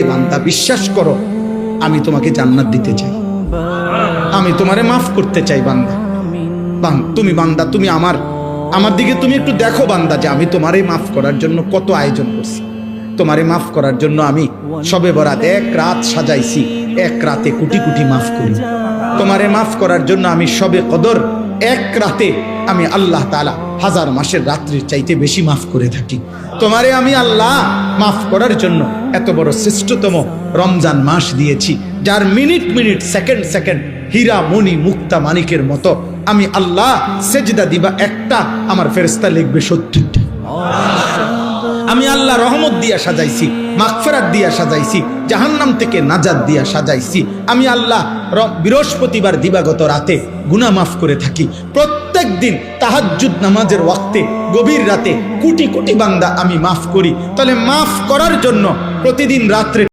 বান্দা বিশ্বাস করো, আমি তোমাকে জান্নাত দিতে চাই, আমি তোমারে মাফ করতে চাই। বান্দা তুমি বান্দা, তুমি আমার দিকে তুমি একটু দেখো বান্দা, যে আমি তোমারে মাফ করার জন্য কত আয়োজন করছি। তোমারে মাফ করার জন্য আমি শবে বরাত এক রাত সাজাইছি, এক রাতে কোটি কোটি মাফ করি। তোমারে মাফ করার জন্য আমি শবে কদর এক রাতে আমি আল্লাহ তাআলা হাজার মাসের রাত্রির চাইতে বেশি মাফ করে থাকি। তোমারে আমি আল্লাহ মাফ করার জন্য এত বড় শ্রেষ্ঠতম রমজান মাস দিয়েছি, যার মিনিট মিনিট সেকেন্ড সেকেন্ড হীরা মণি মুক্তা মানিকের মতো আমি আল্লাহ সেজদা দিবা একটা, আমার ফেরেশতা লিখবে 70টা। আমি আল্লাহ রহমত দিয়া সাজাইছি, মাগফিরাত দিয়া সাজাইছি, জাহান্নাম থেকে নাজাত দিয়া সাজাইছি। আমি আল্লাহ বৃহস্পতিবার দিবাগত রাতে গুনাহ মাফ করে থাকি। প্রত্যেক দিন তাহাজ্জুদ নামাজের ওয়াক্তে গভীর রাতে কোটি কোটি বান্দা আমি মাফ করি। তাহলে মাফ করার জন্য প্রতিদিন রাত্রে